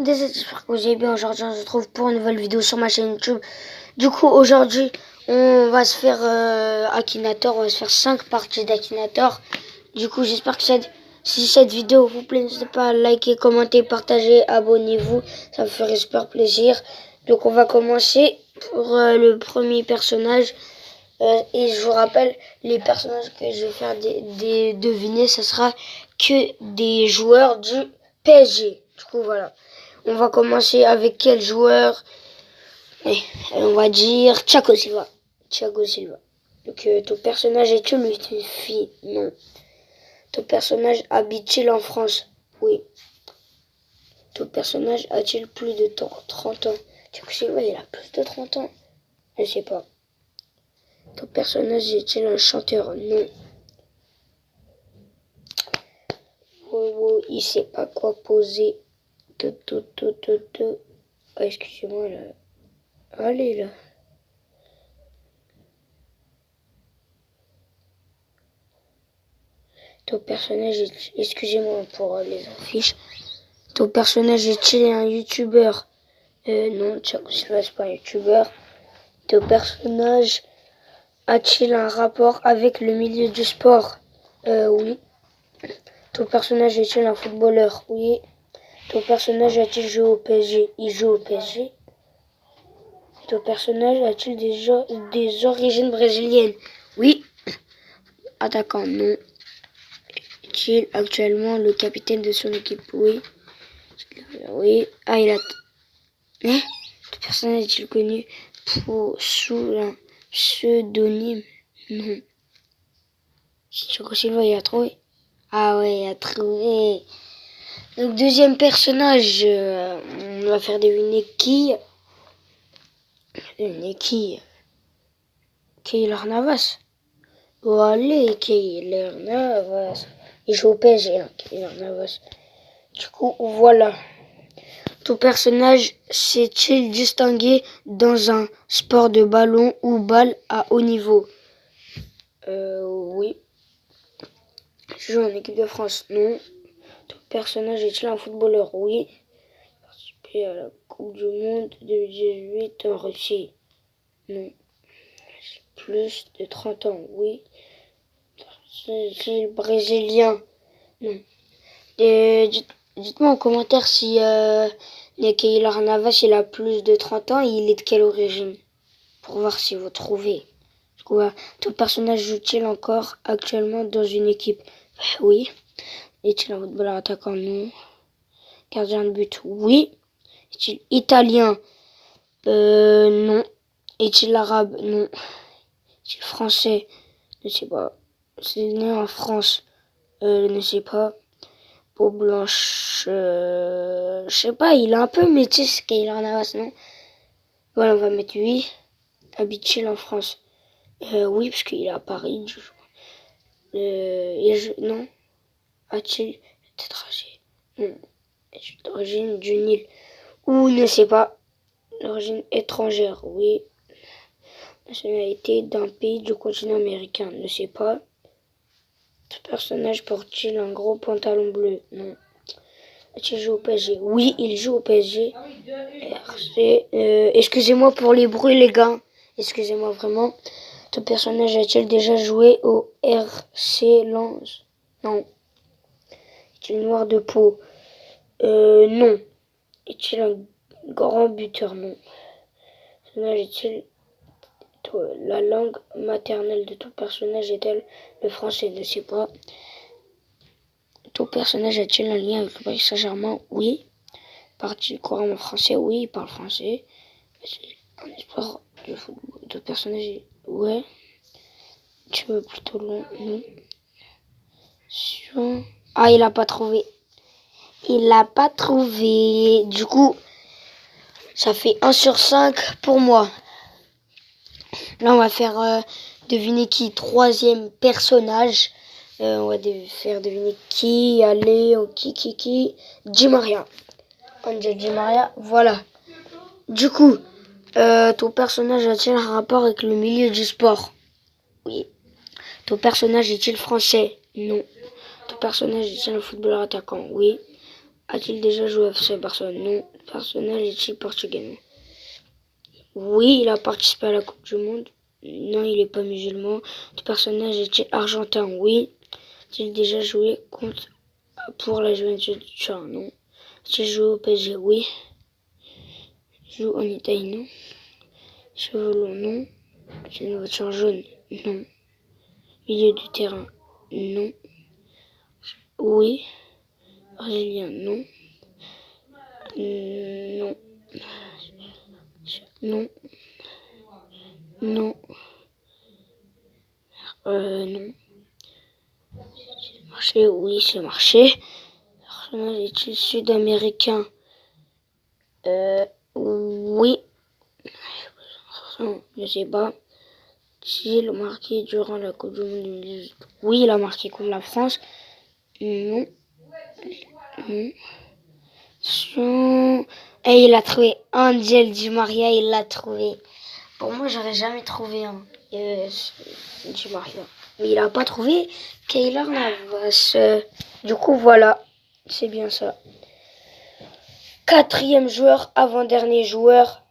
J'espère que vous allez bien. Aujourd'hui, on se retrouve pour une nouvelle vidéo sur ma chaîne YouTube. Du coup, aujourd'hui, on va se faire Akinator. On va se faire 5 parties d'Akinator. Du coup, j'espère que si cette vidéo vous plaît, n'hésitez pas à liker, commenter, partager, abonnez-vous. Ça me ferait super plaisir. Donc, on va commencer pour le premier personnage. Et je vous rappelle, les personnages que je vais faire deviner, ça sera que des joueurs du PSG. Du coup, voilà. On va commencer avec quel joueur? On va dire Thiago Silva. Thiago Silva. Donc, ton personnage est-il une fille? Non. Ton personnage habite-t-il en France? Oui. Ton personnage a-t-il plus de 30 ans? Thiago Silva, il a plus de 30 ans. Je sais pas. Ton personnage est-il un chanteur? Non. Oh, il sait pas quoi poser. Oh, excusez-moi là. Allez là. Ton personnage est... Excusez-moi pour les affiches. Ton personnage est-il un youtubeur? Non, Thiago Silva, c'est pas un youtubeur. Ton personnage a-t-il un rapport avec le milieu du sport? Oui. Ton personnage est-il un footballeur? Oui. Ton personnage a-t-il joué au PSG? Il joue au PSG. Ton personnage a-t-il des origines brésiliennes? Oui. Attaquant? Non. Est-il actuellement le capitaine de son équipe? Oui. Oui. Ah, il a... Hein? Ton personnage est-il connu sous un pseudonyme? Non. Thiago Silva, il a trouvé? Ah ouais, il a trouvé. Donc, deuxième personnage, on va faire deviner qui? Keylor Navas. Oh, allez, Keylor Navas. Il joue au PSG, hein, Keylor Navas. Du coup, voilà. Ton personnage s'est-il distingué dans un sport de ballon ou balle à haut niveau? Oui. Je joue en équipe de France? Non. Ton personnage est-il un footballeur? Oui. Participé à la Coupe du Monde 2018 en Russie? Non. Plus de 30 ans? Oui. C'est brésilien? Non. Dites-moi en commentaire si Keylor Navas il a plus de 30 ans et il est de quelle origine? Pour voir si vous trouvez. Ton personnage joue-t-il encore actuellement dans une équipe? Oui. Est-il un footballeur attaquant? Non. Gardien de but? Oui. Est-il italien? Non. Est-il arabe? Non. Est-il français? Je sais pas. C'est né en France? Ne sais pas. Peau blanche? Je sais pas, il est un peu métis, Keylor Navas, non? Voilà, on va mettre oui. Habite-t-il en France? Oui, parce qu'il est à Paris, du coup. Non. A-t-il peut-être âgé? Non. Est-il d'origine du Nil? Ou ne sais pas. D'origine étrangère? Oui. Nationalité d'un pays du continent américain? Ne sais pas. Ce personnage porte-t-il un gros pantalon bleu? Non. Est-il joue au PSG? Oui, il joue au PSG. RC. Excusez-moi pour les bruits, les gars. Excusez-moi vraiment. Ton personnage a-t-il déjà joué au RC Lens? Non. Est-il noir de peau? Non. Est-il un grand buteur? Non. Ton personnage est-il... La langue maternelle de ton personnage est-elle le français? Ne sais pas. Ton personnage a-t-il un lien avec le Paris Saint-Germain? Oui. Parti couramment français? Oui, il parle français. C'est un sport de football. Ton personnage, ouais. Tu veux plutôt long? Non. Ah, il a pas trouvé. Il l'a pas trouvé. Du coup, ça fait 1 sur 5 pour moi. Là, on va faire deviner qui? Troisième personnage. On va faire deviner qui. Allez, qui? Di Maria. Angel Di Maria, voilà. Du coup, ton personnage a-t-il un rapport avec le milieu du sport? Oui. Ton personnage est-il français? Non. Ton personnage est-il un footballeur attaquant? Oui. A-t-il déjà joué à FC Barcelone? Non. Le personnage est-il portugais? Non. Oui, il a participé à la Coupe du Monde. Non, il n'est pas musulman. Le personnage est-il argentin? Oui. A-t-il déjà joué pour la Juventus de Turin? Non. A-t-il joué au PSG? Oui. Il joue en Italie? Non. Cheveux longs? Non. C'est une voiture jaune? Non. Milieu du terrain? Non. Oui. Brésilien? Non. Non. Non. Non. Non. Marché? Oui, c'est marché. Le personnage est-il sud-américain? Oui. Non, je sais pas. S'il a marqué durant la Coupe du Monde 2018? Oui, il a marqué contre la France. Non. Non. Et il a trouvé Angel Di Maria, il l'a trouvé. Pour moi, j'aurais jamais trouvé un Di Maria. Mais il a pas trouvé Keylor Navas. Du coup, voilà. C'est bien ça. 4e joueur, avant-dernier joueur.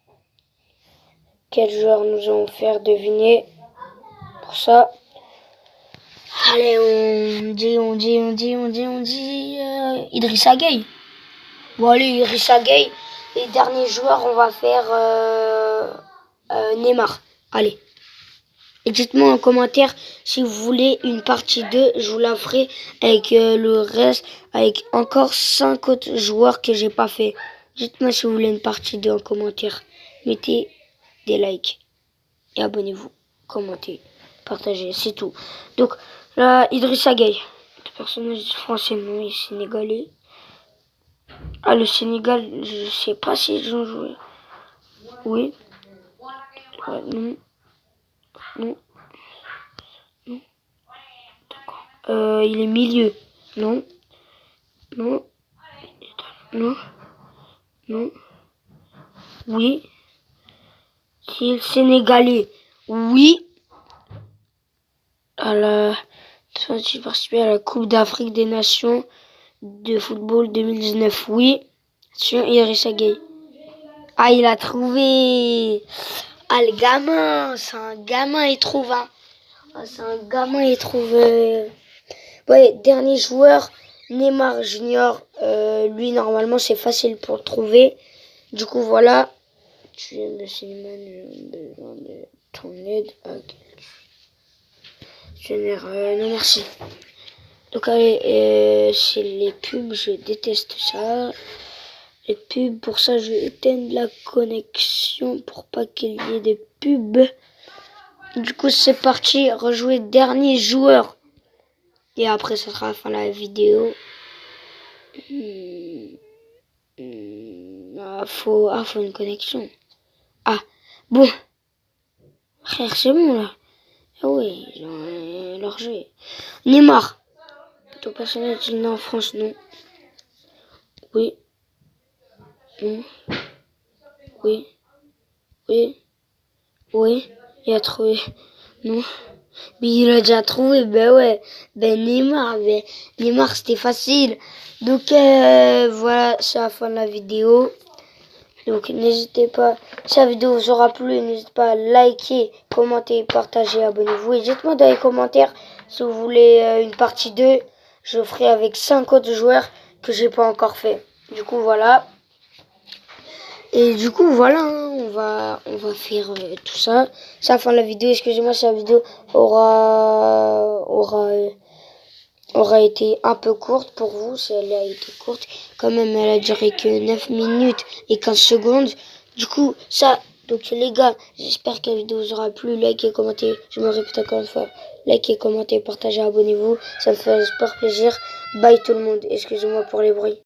Quel joueur nous allons faire deviner pour ça? Allez, on dit Idrissa Gueye. Bon, allez, Idrissa Gueye. Et dernier joueur, on va faire Neymar. Allez. Et dites-moi en commentaire si vous voulez une partie 2. Je vous la ferai avec le reste, avec encore 5 autres joueurs que j'ai pas fait. Dites-moi si vous voulez une partie 2 en commentaire. Mettez des likes et abonnez-vous, commentez, partagez, c'est tout. Donc là, Idrissa Gueye, le personnage français, non, il est sénégalais. Ah, le Sénégal, je sais pas s'ils ont joué. Oui. Non. Non. Non. D'accord. Il est milieu. Non. Non. Non. Non. Oui. Il est sénégalais. Oui. J'ai participé à la Coupe d'Afrique des Nations de football 2019. Oui. Sur Idrissa Gueye. Ah, il a trouvé. Ah, le gamin. C'est un gamin, il trouve. Hein. Ah, c'est un gamin, il trouve. Ouais, dernier joueur, Neymar Junior. Lui, normalement, c'est facile pour le trouver. Du coup, voilà. Tu es le cinéma, j'ai besoin de ton aide. Non, merci. Donc, allez, c'est les pubs, je déteste ça. Les pubs, pour ça, je vais éteindre la connexion pour pas qu'il y ait des pubs. Du coup, c'est parti, rejouer dernier joueur. Et après, ça sera la fin de la vidéo. Faut une connexion. Ah, bon. Frère, c'est bon, là. Ah oui, leur jeu. Neymar. Ton personnage est né en France, non. Oui. Non. Oui. Oui. Oui. Il a trouvé. Non. Mais il a déjà trouvé, ben ouais. Ben Neymar, Neymar c'était facile. Donc voilà, c'est la fin de la vidéo. Donc n'hésitez pas, si la vidéo vous aura plu, n'hésitez pas à liker, commenter, partager, abonnez-vous. Et dites-moi dans les commentaires si vous voulez une partie 2. Je ferai avec 5 autres joueurs que j'ai pas encore fait. Du coup voilà. Et du coup voilà, hein, on va faire tout ça. C'est la fin de la vidéo. Excusez-moi si la vidéo aura été un peu courte pour vous. Si elle a été courte, quand même elle a duré que 9 minutes et 15 secondes. Du coup ça, donc les gars, j'espère que la vidéo vous aura plu. Likez, commentez, je me répète encore une fois. Likez, commentez, partagez, abonnez-vous. Ça me fait super plaisir. Bye tout le monde. Excusez-moi pour les bruits.